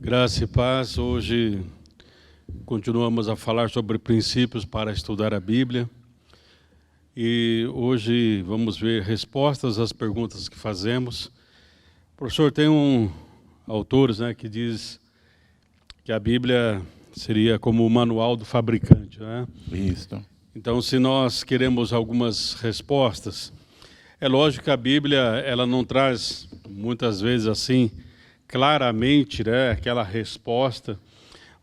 Graça e paz. Hoje continuamos a falar sobre princípios para estudar a Bíblia. E hoje vamos ver respostas às perguntas que fazemos. Professor, tem autores, que diz que a Bíblia seria como o manual do fabricante, né? Isso. Então, se nós queremos algumas respostas, é lógico que a Bíblia ela não traz muitas vezes assim claramente, aquela resposta,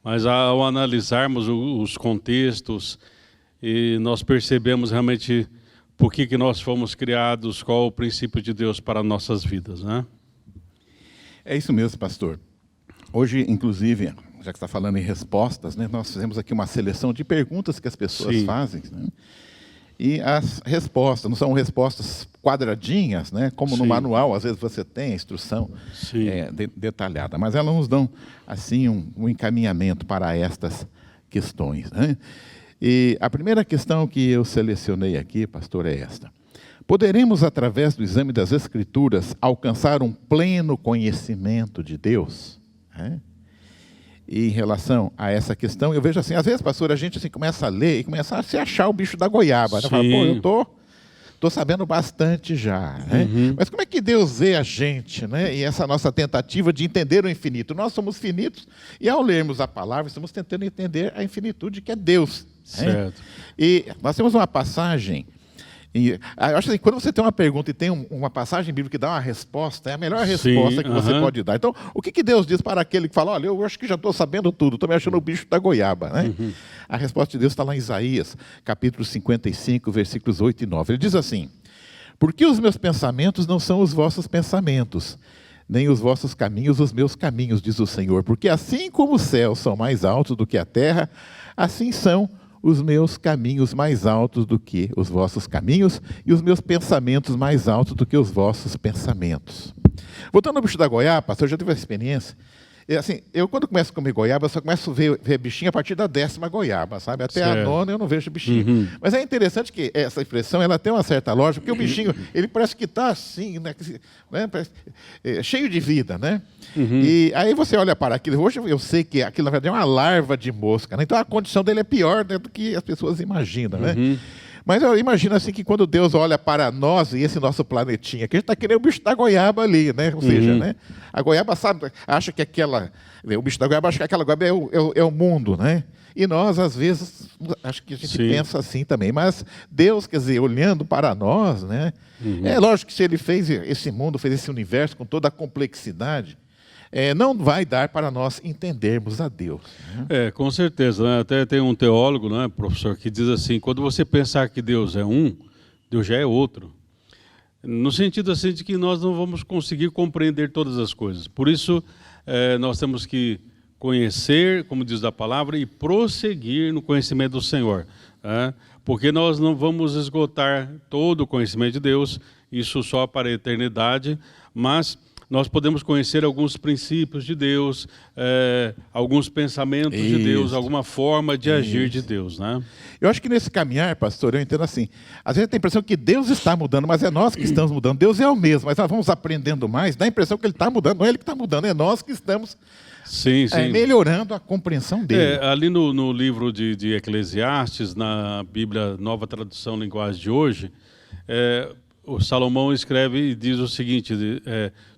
mas ao analisarmos os contextos e nós percebemos realmente por que nós fomos criados, qual o princípio de Deus para nossas vidas, né? É isso mesmo, pastor. Hoje, inclusive, já que está falando em respostas, nós fizemos aqui uma seleção de perguntas que as pessoas fazem, né? E as respostas não são respostas quadradinhas, como no manual, às vezes você tem a instrução detalhada, mas elas nos dão assim um encaminhamento para estas questões, né? E a primeira questão que eu selecionei aqui, pastor, é esta: poderemos, através do exame das Escrituras, alcançar um pleno conhecimento de Deus? E em relação a essa questão, eu vejo assim, às vezes, pastor, a gente assim, começa a ler e começa a se achar o bicho da goiaba. Fala, pô, eu tô sabendo bastante já. Mas como é que Deus vê a gente, e essa nossa tentativa de entender o infinito? Nós somos finitos e, ao lermos a palavra, estamos tentando entender a infinitude que é Deus. Certo. E nós temos uma passagem. E eu acho assim, quando você tem uma pergunta e tem uma passagem bíblica que dá uma resposta, é a melhor resposta que você pode dar. Então, o que Deus diz para aquele que fala, olha, eu acho que já estou sabendo tudo, estou me achando o bicho da goiaba, A resposta de Deus está lá em Isaías, capítulo 55, versículos 8 e 9. Ele diz assim: porque os meus pensamentos não são os vossos pensamentos, nem os vossos caminhos os meus caminhos, diz o Senhor. Porque assim como os céus são mais altos do que a terra, assim são os meus caminhos mais altos do que os vossos caminhos, e os meus pensamentos mais altos do que os vossos pensamentos. Voltando ao bicho da goiaba, pastor, eu já tive essa experiência. Assim, eu quando começo a comer goiaba, eu só começo a ver bichinho a partir da 10ª goiaba, sabe? Até a 9ª eu não vejo bichinho. Mas é interessante que essa expressão ela tem uma certa lógica, porque o bichinho, ele parece que está assim, cheio de vida, E aí você olha para aquilo, hoje eu sei que aquilo, na verdade, é uma larva de mosca, Então a condição dele é pior do que as pessoas imaginam, Mas eu imagino assim que quando Deus olha para nós e esse nosso planetinha, que a gente está querendo o bicho da goiaba ali, Ou seja, a goiaba acha que o bicho da goiaba acha que aquela goiaba é o mundo, E nós, às vezes, acho que a gente pensa assim também. Mas Deus, quer dizer, olhando para nós, É lógico que se Ele fez esse mundo, fez esse universo com toda a complexidade, não vai dar para nós entendermos a Deus. Com certeza. Até tem um teólogo, professor, que diz assim, quando você pensar que Deus é um, Deus já é outro. No sentido assim de que nós não vamos conseguir compreender todas as coisas. Por isso, nós temos que conhecer, como diz a palavra, e prosseguir no conhecimento do Senhor. Porque nós não vamos esgotar todo o conhecimento de Deus, isso só para a eternidade, mas nós podemos conhecer alguns princípios de Deus, alguns pensamentos de Deus, alguma forma de agir de Deus, Eu acho que nesse caminhar, pastor, eu entendo assim, às vezes tem a impressão que Deus está mudando, mas é nós que estamos mudando. Deus é o mesmo, mas nós vamos aprendendo mais, dá a impressão que Ele está mudando, não é Ele que está mudando, é nós que estamos melhorando a compreensão dele. Ali no livro de Eclesiastes, na Bíblia Nova Tradução Linguagem de hoje, o Salomão escreve e diz o seguinte: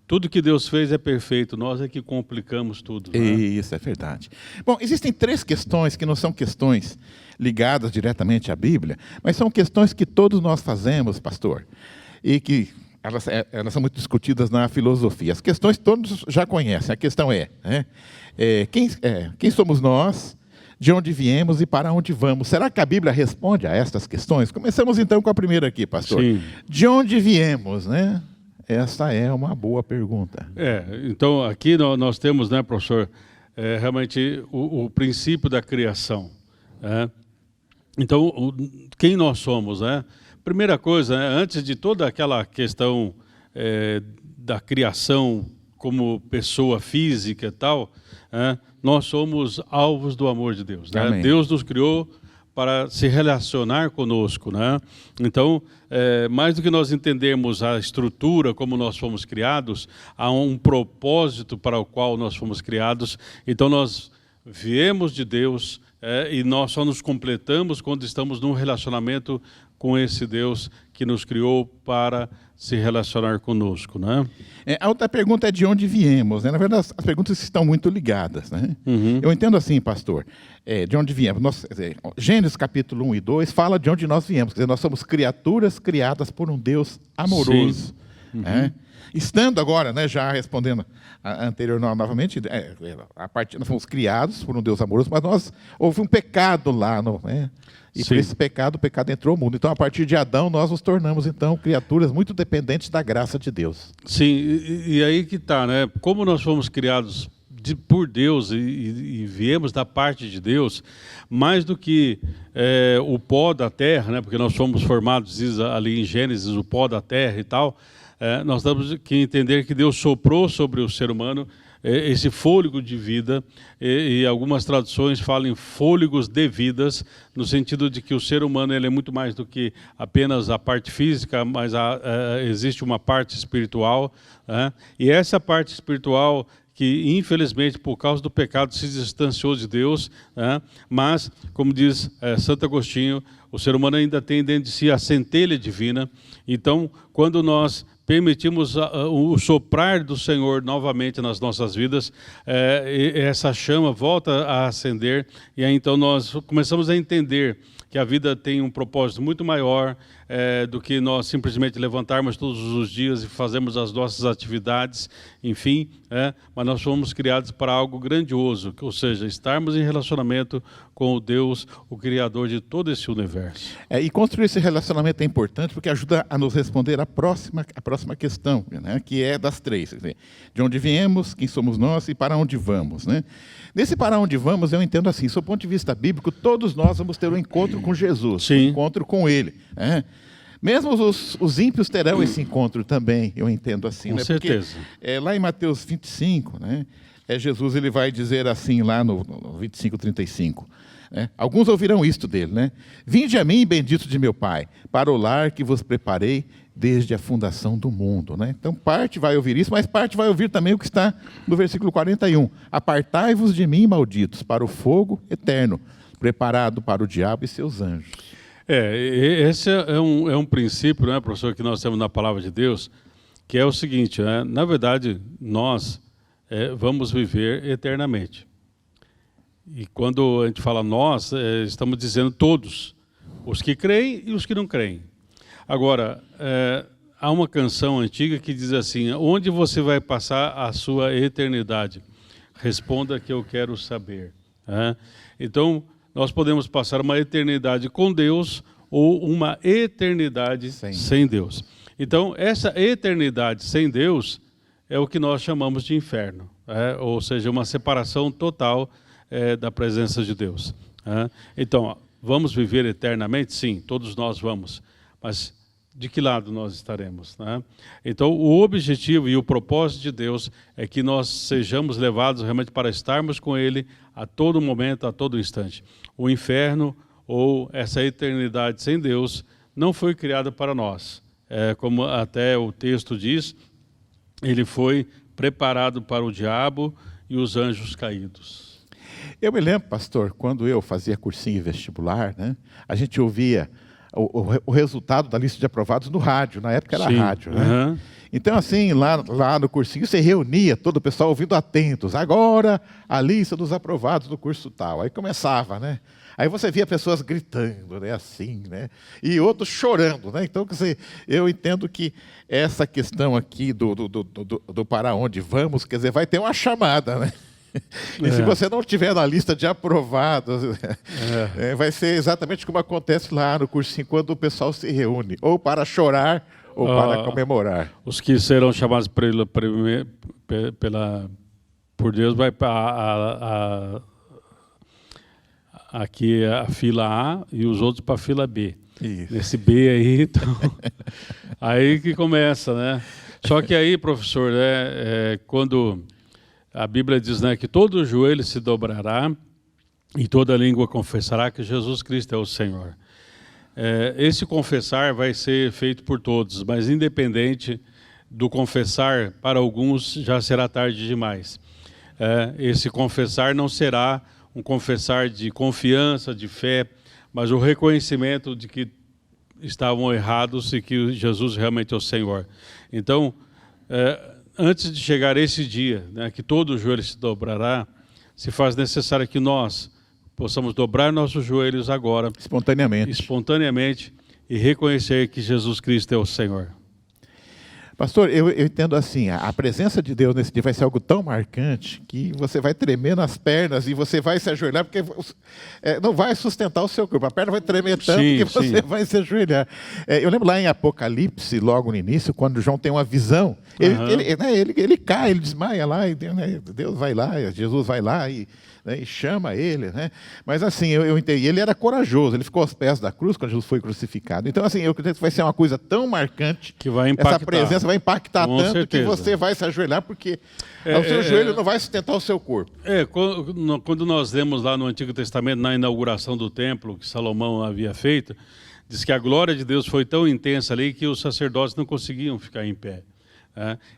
tudo que Deus fez é perfeito, nós é que complicamos tudo. Isso é verdade. Bom, existem 3 questões que não são questões ligadas diretamente à Bíblia, mas são questões que todos nós fazemos, pastor, e que elas são muito discutidas na filosofia. As questões todos já conhecem. A questão quem somos nós, de onde viemos e para onde vamos? Será que a Bíblia responde a estas questões? Começamos então com a primeira aqui, pastor. Sim. De onde viemos, Essa é uma boa pergunta. Então aqui nós temos, professor, realmente o princípio da criação. Então, quem nós somos, Primeira coisa, antes de toda aquela questão da criação como pessoa física e tal, nós somos alvos do amor de Deus. Deus nos criou para se relacionar conosco, né? Então, mais do que nós entendermos a estrutura como nós fomos criados, há um propósito para o qual nós fomos criados. Então, nós viemos de Deus e nós só nos completamos quando estamos num relacionamento com esse Deus que nos criou para se relacionar conosco, né? A outra pergunta é de onde viemos, né? Na verdade, as perguntas estão muito ligadas, né? Eu entendo assim, pastor, de onde viemos. Gênesis capítulo 1 e 2 fala de onde nós viemos. Quer dizer, nós somos criaturas criadas por um Deus amoroso. Estando agora, né, já respondendo a anterior novamente, nós fomos criados por um Deus amoroso, mas houve um pecado lá, né? E por esse pecado, o pecado entrou no mundo. Então, a partir de Adão, nós nos tornamos, então, criaturas muito dependentes da graça de Deus. Sim, e aí que está, né? Como nós fomos criados por Deus e viemos da parte de Deus, mais do que o pó da terra, né? Porque nós fomos formados, diz ali em Gênesis, o pó da terra e tal, nós temos que entender que Deus soprou sobre o ser humano esse fôlego de vida, e algumas traduções falam em fôlegos de vidas, no sentido de que o ser humano ele é muito mais do que apenas a parte física, mas existe uma parte espiritual, né? E essa parte espiritual que, infelizmente, por causa do pecado, se distanciou de Deus, né? Mas, como diz Santo Agostinho, o ser humano ainda tem dentro de si a centelha divina. Então, quando nós permitimos o soprar do Senhor novamente nas nossas vidas, essa chama volta a acender, e aí então nós começamos a entender que a vida tem um propósito muito maior do que nós simplesmente levantarmos todos os dias e fazermos as nossas atividades, enfim, mas nós fomos criados para algo grandioso, ou seja, estarmos em relacionamento com o Deus, o Criador de todo esse universo. E construir esse relacionamento é importante porque ajuda a nos responder a próxima questão, né, que é das três. Quer dizer, de onde viemos, quem somos nós e para onde vamos, né? Nesse para onde vamos, eu entendo assim, do ponto de vista bíblico, todos nós vamos ter um encontro com Jesus, um encontro com Ele, né? Mesmo os ímpios terão esse encontro também, eu entendo assim. Com certeza. Porque, lá em Mateus 25, né, Jesus ele vai dizer assim, lá no 25:35, né? Alguns ouvirão isto dele, né? Vinde a mim, bendito de meu Pai, para o lar que vos preparei desde a fundação do mundo, né? Então, parte vai ouvir isso, mas parte vai ouvir também o que está no versículo 41. Apartai-vos de mim, malditos, para o fogo eterno, preparado para o diabo e seus anjos. Esse é um princípio, né, professor, que nós temos na Palavra de Deus, que é o seguinte, né? Na verdade, nós vamos viver eternamente. E quando a gente fala nós, estamos dizendo todos, os que creem e os que não creem. Agora, há uma canção antiga que diz assim, onde você vai passar a sua eternidade? Responda que eu quero saber. Então, nós podemos passar uma eternidade com Deus ou uma eternidade sem Deus. Então, essa eternidade sem Deus é o que nós chamamos de inferno, ou seja, uma separação total da presença de Deus. Então, vamos viver eternamente? Sim, todos nós vamos. Mas de que lado nós estaremos, né? Então, o objetivo e o propósito de Deus é que nós sejamos levados realmente para estarmos com Ele a todo momento, a todo instante. O inferno ou essa eternidade sem Deus não foi criada para nós. Como até o texto diz, ele foi preparado para o diabo e os anjos caídos. Eu me lembro, pastor, quando eu fazia cursinho vestibular, né, a gente ouvia o resultado da lista de aprovados no rádio, na época era rádio, né? Então, assim, lá no cursinho, você reunia todo o pessoal ouvindo atentos. Agora, a lista dos aprovados do curso tal. Aí começava, né? Aí você via pessoas gritando, né, assim, né? E outros chorando, né? Então, quer dizer, eu entendo que essa questão aqui do para onde vamos, quer dizer, vai ter uma chamada, né? E se você não tiver na lista de aprovados, vai ser exatamente como acontece lá no cursinho, quando o pessoal se reúne, ou para chorar, ou para comemorar. Os que serão chamados por Deus vai para aqui a fila A e os outros para a fila B. Isso. Nesse B aí, então, aí que começa, né? Só que aí, professor, quando a Bíblia diz, né, que todo joelho se dobrará e toda língua confessará que Jesus Cristo é o Senhor. Esse confessar vai ser feito por todos, mas independente do confessar, para alguns já será tarde demais. Esse confessar não será um confessar de confiança, de fé, mas o reconhecimento de que estavam errados e que Jesus realmente é o Senhor. Então, antes de chegar esse dia, né, que todo o joelho se dobrará, se faz necessário que nós possamos dobrar nossos joelhos agora, espontaneamente, e reconhecer que Jesus Cristo é o Senhor. Pastor, eu entendo assim, a presença de Deus nesse dia vai ser algo tão marcante que você vai tremer nas pernas e você vai se ajoelhar, porque não vai sustentar o seu corpo. A perna vai tremer tanto que você vai se ajoelhar. Eu lembro lá em Apocalipse, logo no início, quando João tem uma visão, ele cai, ele desmaia lá, e Deus vai lá, Jesus vai lá e chama ele, né? Mas assim, eu entendi, ele era corajoso, ele ficou aos pés da cruz quando Jesus foi crucificado. Então assim, eu acredito que vai ser uma coisa tão marcante, que vai impactar. Essa presença vai impactar Com tanto certeza. que você vai se ajoelhar, porque o seu joelho não vai sustentar o seu corpo. Quando nós lemos lá no Antigo Testamento, na inauguração do templo que Salomão havia feito, diz que a glória de Deus foi tão intensa ali que os sacerdotes não conseguiam ficar em pé.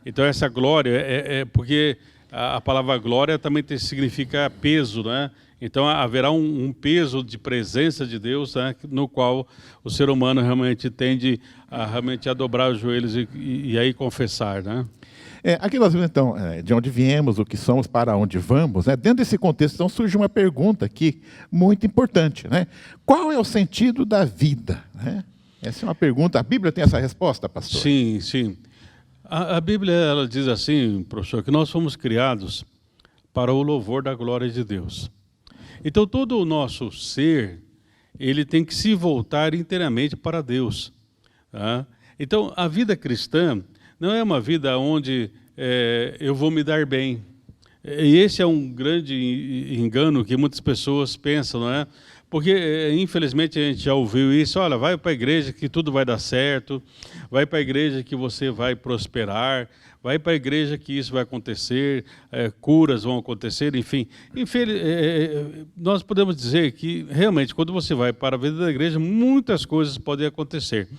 Então essa glória porque a palavra glória também significa peso, né? Então haverá um peso de presença de Deus, né, no qual o ser humano realmente tende a dobrar os joelhos e aí confessar, né? Aqui nós vemos então de onde viemos, o que somos, para onde vamos, né? Dentro desse contexto então surge uma pergunta aqui muito importante, né? Qual é o sentido da vida, né? Essa é uma pergunta. A Bíblia tem essa resposta, pastor? Sim, sim. A Bíblia ela diz assim, professor, que nós fomos criados para o louvor da glória de Deus. Então todo o nosso ser, ele tem que se voltar inteiramente para Deus. Tá? Então a vida cristã não é uma vida onde eu vou me dar bem. E esse é um grande engano que muitas pessoas pensam, não é? Porque, infelizmente, a gente já ouviu isso, olha, vai para a igreja que tudo vai dar certo, vai para a igreja que você vai prosperar, vai para a igreja que isso vai acontecer, curas vão acontecer, enfim. Nós podemos dizer que, realmente, quando você vai para a vida da igreja, muitas coisas podem acontecer.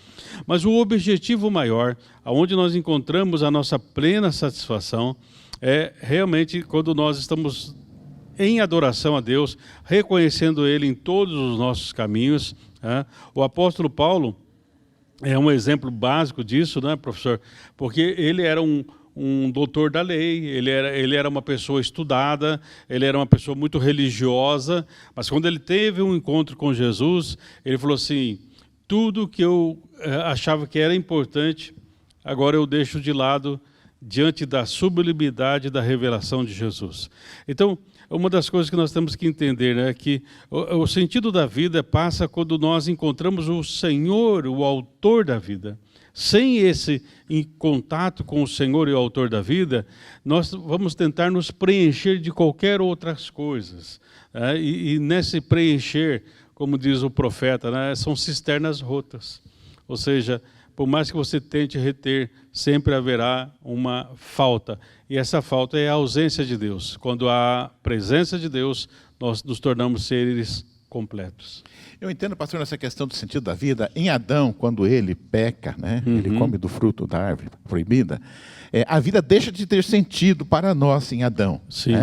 Mas o objetivo maior, onde nós encontramos a nossa plena satisfação, é realmente quando nós estamos em adoração a Deus, reconhecendo Ele em todos os nossos caminhos. O apóstolo Paulo é um exemplo básico disso, né, professor? Porque ele era um doutor da lei, ele era uma pessoa estudada, ele era uma pessoa muito religiosa, mas quando ele teve um encontro com Jesus, ele falou assim, tudo que eu achava que era importante, agora eu deixo de lado diante da sublimidade da revelação de Jesus. Então, uma das coisas que nós temos que entender, né, é que o sentido da vida passa quando nós encontramos o Senhor, o autor da vida. Sem esse contato com o Senhor e o autor da vida, nós vamos tentar nos preencher de qualquer outras coisas. E nesse preencher, como diz o profeta, né, são cisternas rotas. Ou seja, por mais que você tente reter, sempre haverá uma falta. E essa falta é a ausência de Deus. Quando há presença de Deus, nós nos tornamos seres completos. Eu entendo, pastor, nessa questão do sentido da vida. Em Adão, quando ele peca, né, ele come do fruto da árvore proibida, a vida deixa de ter sentido para nós em Adão. Sim.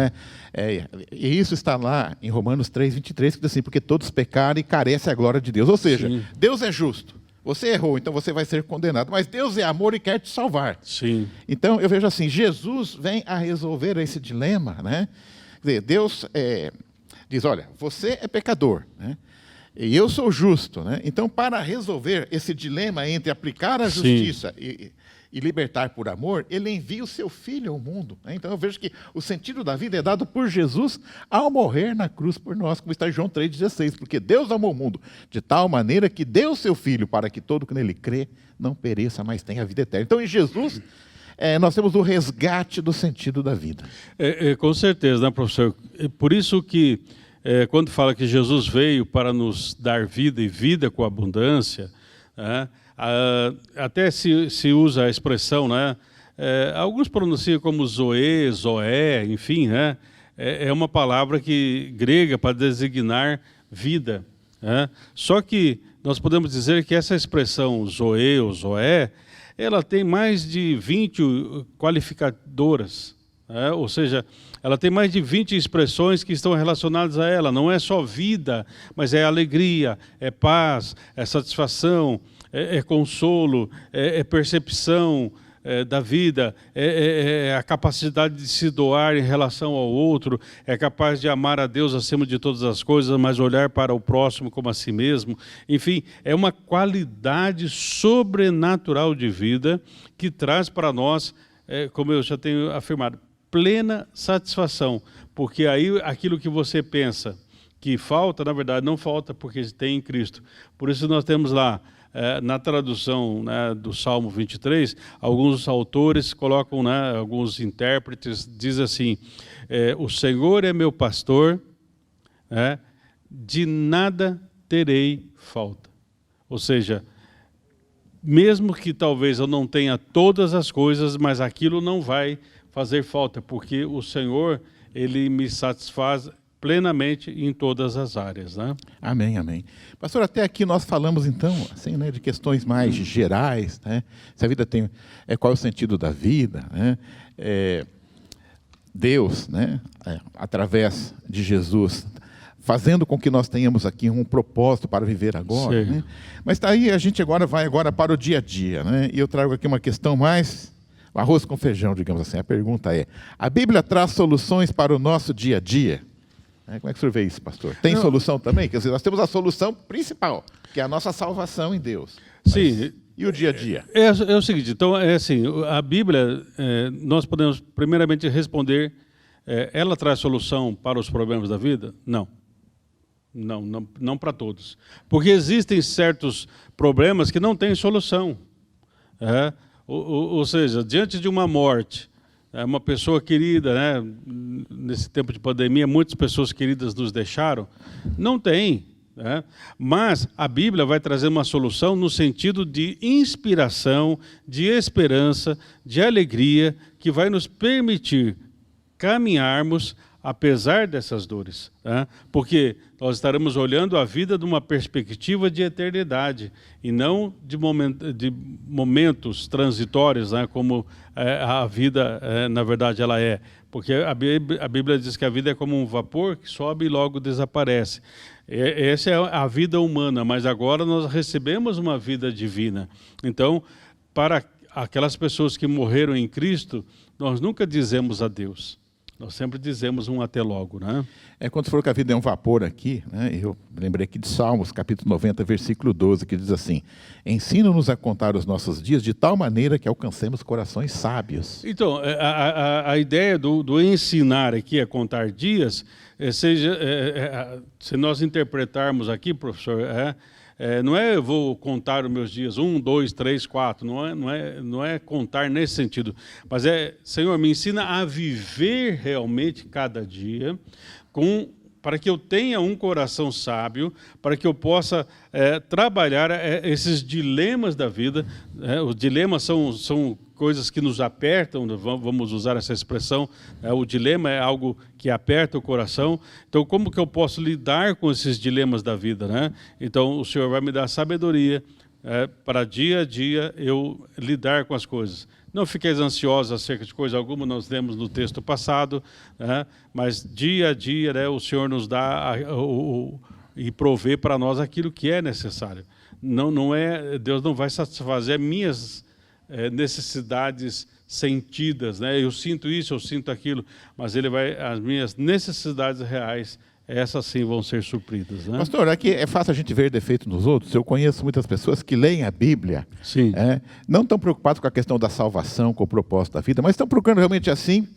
E isso está lá em Romanos 3:23, que diz assim, porque todos pecaram e carecem a glória de Deus. Ou seja, sim, Deus é justo. Você errou, então você vai ser condenado. Mas Deus é amor e quer te salvar. Sim. Então, eu vejo assim, Jesus vem a resolver esse dilema, né? Quer dizer, Deus diz, olha, você é pecador, né? E eu sou justo, né? Então, para resolver esse dilema entre aplicar a justiça e libertar por amor, ele envia o seu Filho ao mundo, né? Então, eu vejo que o sentido da vida é dado por Jesus ao morrer na cruz por nós, como está em João 3,16, porque Deus amou o mundo de tal maneira que deu o seu Filho para que todo que nele crê não pereça, mas tenha a vida eterna. Então, em Jesus, nós temos o resgate do sentido da vida. Com certeza, né, professor? Por isso que, quando fala que Jesus veio para nos dar vida e vida com abundância, né, até se usa a expressão, né, alguns pronunciam como Zoé, Zoé, enfim, né, é uma palavra grega para designar vida. Só que nós podemos dizer que essa expressão zoe ou zoé, ela tem mais de 20 qualificadoras, ou seja, ela tem mais de 20 expressões que estão relacionadas a ela. Não é só vida, mas é alegria, é paz, é satisfação, é consolo, é percepção da vida, é a capacidade de se doar em relação ao outro, é capaz de amar a Deus acima de todas as coisas, mas olhar para o próximo como a si mesmo. Enfim, é uma qualidade sobrenatural de vida que traz para nós, como eu já tenho afirmado, plena satisfação, porque aí aquilo que você pensa que falta, na verdade não falta, porque tem em Cristo. Por isso nós temos lá, na tradução, né, do Salmo 23, alguns autores colocam, né, alguns intérpretes, diz assim, o Senhor é meu pastor, de nada terei falta. Ou seja, mesmo que talvez eu não tenha todas as coisas, mas aquilo não vai fazer falta, porque o Senhor, Ele me satisfaz plenamente em todas as áreas, né? Amém, amém. Pastor, até aqui nós falamos então, assim, né, de questões mais gerais, né? Se a vida tem, qual é o sentido da vida, né? Deus, né, através de Jesus, fazendo com que nós tenhamos aqui um propósito para viver agora, né? Mas daí a gente vai para o dia a dia, né? E eu trago aqui uma questão mais arroz com feijão, digamos assim. A pergunta é, a Bíblia traz soluções para o nosso dia a dia? Como é que o senhor vê isso, pastor? Tem solução também? Quer dizer, nós temos a solução principal, que é a nossa salvação em Deus. Sim. E o dia a dia? É o seguinte, então, assim, a Bíblia, nós podemos primeiramente responder, ela traz solução para os problemas da vida? Não. Não para todos. Porque existem certos problemas que não têm solução. Ou seja, diante de uma morte, uma pessoa querida, né, nesse tempo de pandemia, muitas pessoas queridas nos deixaram, não tem. Mas a Bíblia vai trazer uma solução no sentido de inspiração, de esperança, de alegria, que vai nos permitir caminharmos apesar dessas dores, porque nós estaremos olhando a vida de uma perspectiva de eternidade e não de momentos transitórios, como a vida, na verdade, ela é. Porque a Bíblia diz que a vida é como um vapor que sobe e logo desaparece. Essa é a vida humana, mas agora nós recebemos uma vida divina. Então, para aquelas pessoas que morreram em Cristo, nós nunca dizemos adeus. Nós sempre dizemos um até logo, né? Quando você falou que a vida é um vapor aqui, né, eu lembrei aqui de Salmos, capítulo 90, versículo 12, que diz assim, ensina-nos a contar os nossos dias de tal maneira que alcancemos corações sábios. Então, a ideia do ensinar aqui a contar dias, se nós interpretarmos aqui, professor, não é eu vou contar os meus dias, 1, 2, 3, 4, não é contar nesse sentido, mas Senhor, me ensina a viver realmente cada dia, para que eu tenha um coração sábio, para que eu possa trabalhar esses dilemas da vida. Os dilemas são coisas que nos apertam, vamos usar essa expressão, o dilema é algo que aperta o coração. Então, como que eu posso lidar com esses dilemas da vida, né? Então, o Senhor vai me dar sabedoria para dia a dia eu lidar com as coisas. Não fiqueis ansiosos acerca de coisa alguma, nós lemos no texto passado, mas dia a dia, o Senhor nos dá e provê para nós aquilo que é necessário. Deus não vai satisfazer minhas necessidades sentidas, eu sinto isso, eu sinto aquilo, mas as minhas necessidades reais, essas sim vão ser supridas, né? Pastor, aqui é fácil a gente ver defeito nos outros. Eu conheço muitas pessoas que leem a Bíblia, sim, não estão preocupados com a questão da salvação, com o propósito da vida, mas estão procurando realmente assim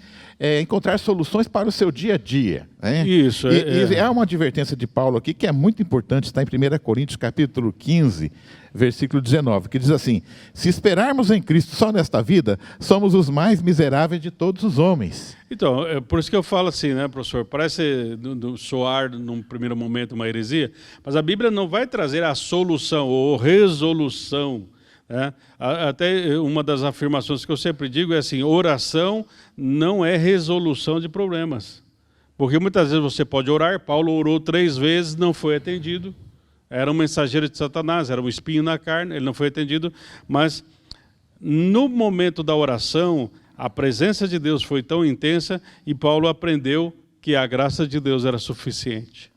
encontrar soluções para o seu dia a dia. Isso. E há uma advertência de Paulo aqui que é muito importante, está em 1 Coríntios capítulo 15, versículo 19, que diz assim, se esperarmos em Cristo só nesta vida, somos os mais miseráveis de todos os homens. Então, por isso que eu falo assim, né, professor, parece soar num primeiro momento uma heresia, mas a Bíblia não vai trazer a solução ou resolução. Até uma das afirmações que eu sempre digo é assim, oração não é resolução de problemas. Porque muitas vezes você pode orar, Paulo orou 3 vezes, não foi atendido, era um mensageiro de Satanás, era um espinho na carne, ele não foi atendido, mas no momento da oração, a presença de Deus foi tão intensa e Paulo aprendeu que a graça de Deus era suficiente.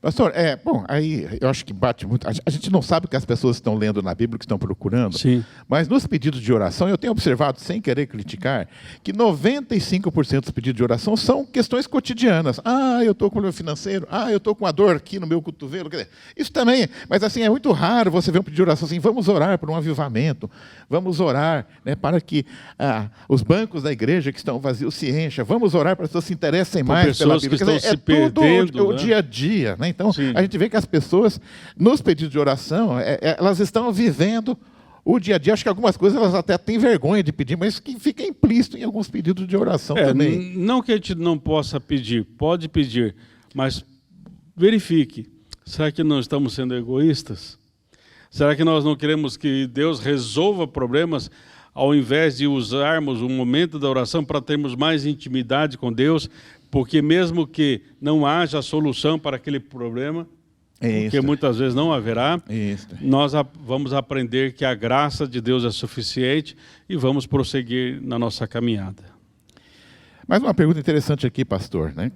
Pastor, bom, aí eu acho que bate muito. A gente não sabe o que as pessoas estão lendo na Bíblia, o que estão procurando. Sim. Mas nos pedidos de oração, eu tenho observado, sem querer criticar, que 95% dos pedidos de oração são questões cotidianas. Eu estou com problema financeiro. Eu estou com uma dor aqui no meu cotovelo. Quer dizer, isso também, mas assim, é muito raro você ver um pedido de oração assim, vamos orar por um avivamento, vamos orar, né, para que os bancos da igreja que estão vazios se encham, vamos orar para que as pessoas se interessem mais pela Bíblia. Que estão se perdendo, tudo o dia a dia, né? Então, sim, a gente vê que as pessoas, nos pedidos de oração, elas estão vivendo o dia a dia. Acho que algumas coisas elas até têm vergonha de pedir, mas que fica implícito em alguns pedidos de oração também. Não que a gente não possa pedir, pode pedir, mas verifique. Será que não estamos sendo egoístas? Será que nós não queremos que Deus resolva problemas ao invés de usarmos o momento da oração para termos mais intimidade com Deus? Porque mesmo que não haja solução para aquele problema, porque muitas vezes não haverá, nós vamos aprender que a graça de Deus é suficiente e vamos prosseguir na nossa caminhada. Mais uma pergunta interessante aqui, pastor, né?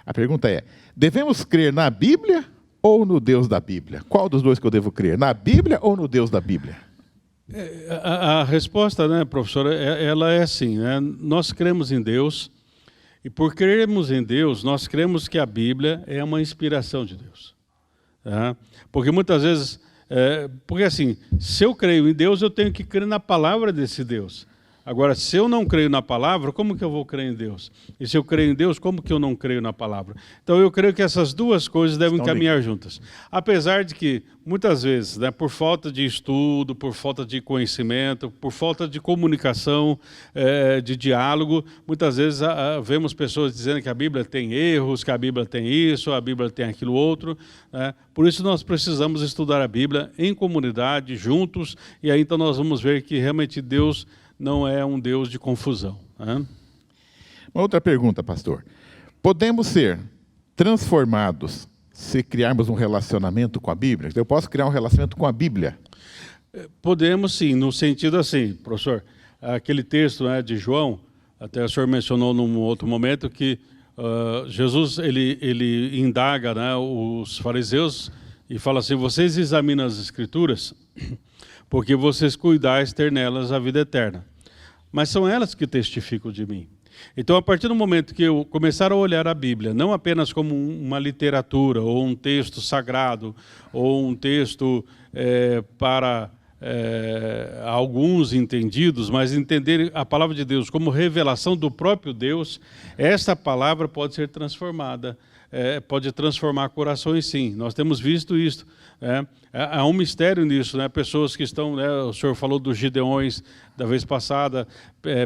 A pergunta é, devemos crer na Bíblia ou no Deus da Bíblia? Qual dos dois que eu devo crer? Na Bíblia ou no Deus da Bíblia? A resposta, né, professora, ela é assim, né? Nós cremos em Deus. E por crermos em Deus, nós cremos que a Bíblia é uma inspiração de Deus. Tá? Porque muitas vezes, porque assim, se eu creio em Deus, eu tenho que crer na palavra desse Deus. Agora, se eu não creio na palavra, como que eu vou crer em Deus? E se eu creio em Deus, como que eu não creio na palavra? Então, eu creio que essas duas coisas devem caminhar juntas. Apesar de que, muitas vezes, né, por falta de estudo, por falta de conhecimento, por falta de comunicação, de diálogo, muitas vezes vemos pessoas dizendo que a Bíblia tem erros, que a Bíblia tem isso, a Bíblia tem aquilo outro. Né? Por isso, nós precisamos estudar a Bíblia em comunidade, juntos, e aí então nós vamos ver que realmente Deus não é um Deus de confusão. Né? Uma outra pergunta, pastor. Podemos ser transformados se criarmos um relacionamento com a Bíblia? Eu posso criar um relacionamento com a Bíblia? Podemos sim, no sentido assim, professor, aquele texto, né, de João, até o senhor mencionou num outro momento que Jesus ele indaga, né, os fariseus e fala assim, vocês examinam as Escrituras porque vocês cuidais ter nelas a vida eterna. Mas são elas que testificam de mim. Então, a partir do momento que eu começar a olhar a Bíblia, não apenas como uma literatura, ou um texto sagrado, ou um texto para alguns entendidos, mas entender a palavra de Deus como revelação do próprio Deus, essa palavra pode ser transformada, pode transformar corações, sim. Nós temos visto isso. Há um mistério nisso, né? Pessoas que estão, né, o senhor falou dos Gideões da vez passada,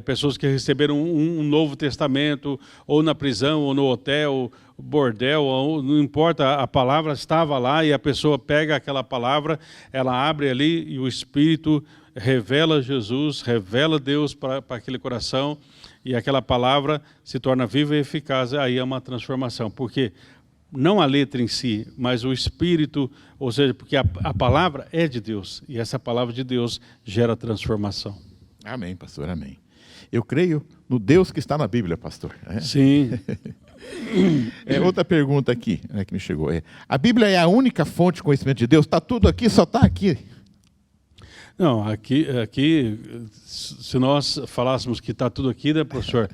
pessoas que receberam um Novo Testamento, ou na prisão, ou no hotel, bordel, ou, não importa, a palavra estava lá e a pessoa pega aquela palavra, ela abre ali e o Espírito revela Jesus, revela Deus para aquele coração e aquela palavra se torna viva e eficaz, aí é uma transformação, porque não a letra em si, mas o Espírito, ou seja, porque a palavra é de Deus, e essa palavra de Deus gera transformação. Amém, pastor, amém. Eu creio no Deus que está na Bíblia, pastor. Sim. Outra pergunta aqui, né, que me chegou. A Bíblia é a única fonte de conhecimento de Deus? Está tudo aqui, só está aqui? Não, aqui, se nós falássemos que está tudo aqui, né, professor?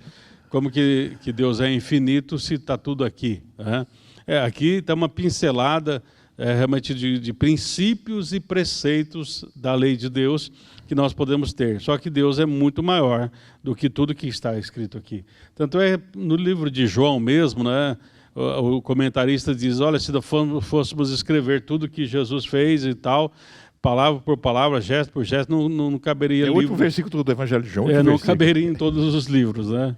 Como que Deus é infinito se está tudo aqui? Né? Aqui está uma pincelada realmente de princípios e preceitos da lei de Deus que nós podemos ter. Só que Deus é muito maior do que tudo que está escrito aqui. Tanto no livro de João mesmo, né, o comentarista diz, olha, se fôssemos escrever tudo que Jesus fez e tal, palavra por palavra, gesto por gesto, não caberia. É o último versículo do Evangelho de João. Não caberia em todos os livros, né?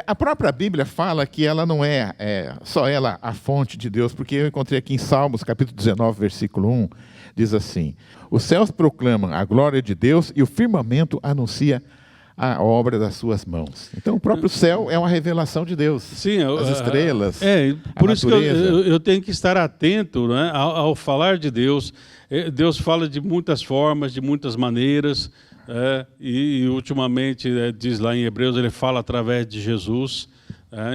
A própria Bíblia fala que ela não é só ela a fonte de Deus, porque eu encontrei aqui em Salmos, capítulo 19, versículo 1, diz assim, os céus proclamam a glória de Deus e o firmamento anuncia a obra das suas mãos. Então, o próprio céu é uma revelação de Deus. Sim, as estrelas, por a isso que natureza. eu tenho que estar atento, né, ao falar de Deus. Deus fala de muitas formas, de muitas maneiras, e ultimamente, diz lá em Hebreus, ele fala através de Jesus.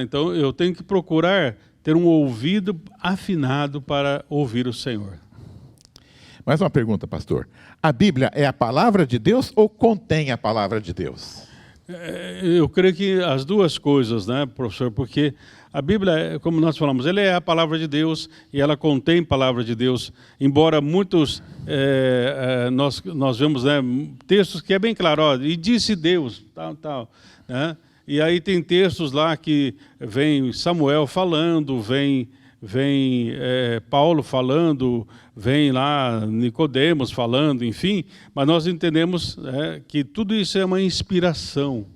Então, eu tenho que procurar ter um ouvido afinado para ouvir o Senhor. Mais uma pergunta, pastor. A Bíblia é a palavra de Deus ou contém a palavra de Deus? Eu creio que as duas coisas, né, professor? Porque a Bíblia, como nós falamos, ela é a palavra de Deus e ela contém a palavra de Deus. Embora muitos, nós vemos, né, textos que é bem claro, ó, e disse Deus, tal, né? E aí tem textos lá que vem Samuel falando, vem Paulo falando, vem lá Nicodemos falando, enfim, mas nós entendemos que tudo isso é uma inspiração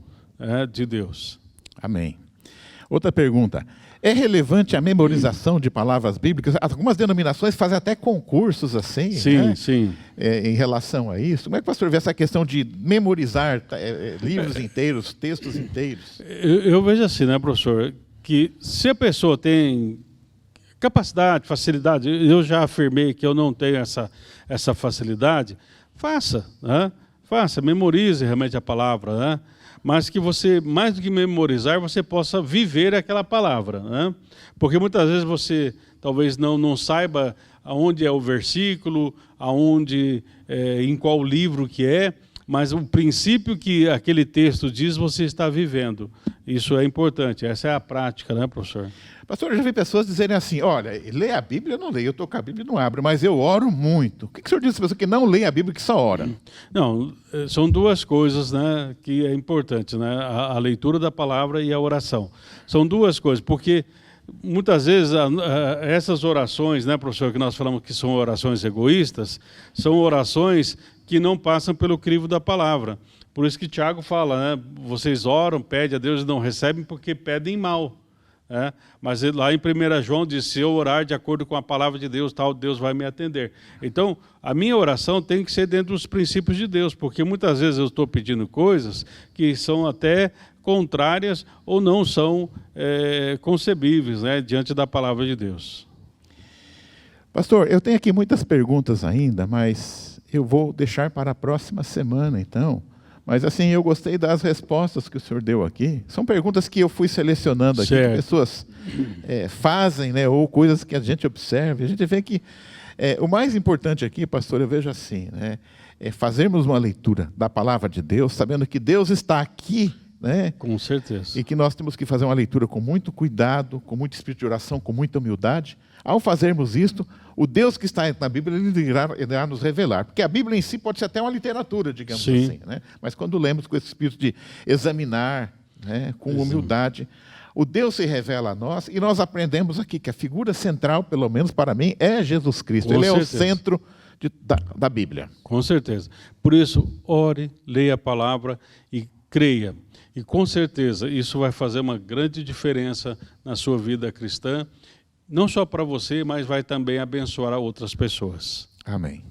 de Deus. Amém. Outra pergunta. É relevante a memorização de palavras bíblicas? Algumas denominações fazem até concursos assim, sim, né? Sim. Em relação a isso. Como é que o pastor vê essa questão de memorizar livros inteiros, textos inteiros? Eu vejo assim, né, professor, que se a pessoa tem capacidade, facilidade, eu já afirmei que eu não tenho essa facilidade, faça, né? Faça, memorize realmente a palavra, né? Mas que você, mais do que memorizar, você possa viver aquela palavra, né? Porque muitas vezes você talvez não saiba aonde é o versículo, em qual livro que é, mas o princípio que aquele texto diz, você está vivendo. Isso é importante, essa é a prática, né, professor? Pastor, eu já vi pessoas dizerem assim, olha, lê a Bíblia, eu não leio, eu estou com a Bíblia e não abro, mas eu oro muito. O que o senhor diz para pessoa que não lê a Bíblia e que só ora? Não, são duas coisas, né, que é importante, né, a leitura da palavra e a oração. São duas coisas, porque muitas vezes essas orações, né, professor, que nós falamos que são orações egoístas, são orações que não passam pelo crivo da palavra. Por isso que Tiago fala, né, vocês oram, pedem a Deus e não recebem porque pedem mal. Mas lá em 1 João diz, se eu orar de acordo com a palavra de Deus, tal, Deus vai me atender. Então, a minha oração tem que ser dentro dos princípios de Deus, porque muitas vezes eu estou pedindo coisas que são até contrárias ou não são concebíveis, né, diante da palavra de Deus. Pastor, eu tenho aqui muitas perguntas ainda, mas eu vou deixar para a próxima semana, então. Mas assim, eu gostei das respostas que o senhor deu aqui. São perguntas que eu fui selecionando aqui, que pessoas fazem, né, ou coisas que a gente observa. A gente vê que o mais importante aqui, pastor, eu vejo assim, né, é fazermos uma leitura da palavra de Deus, sabendo que Deus está aqui, né? Com certeza. E que nós temos que fazer uma leitura com muito cuidado, com muito espírito de oração, com muita humildade. Ao fazermos isto, o Deus que está na Bíblia, ele irá nos revelar. Porque a Bíblia em si pode ser até uma literatura, digamos assim, né? Mas quando lemos com esse espírito de examinar, né, com humildade, o Deus se revela a nós e nós aprendemos aqui que a figura central, pelo menos para mim, é Jesus Cristo. Ele é o centro da Bíblia. Com certeza. Por isso, ore, leia a palavra e creia. E com certeza isso vai fazer uma grande diferença na sua vida cristã, não só para você, mas vai também abençoar outras pessoas. Amém.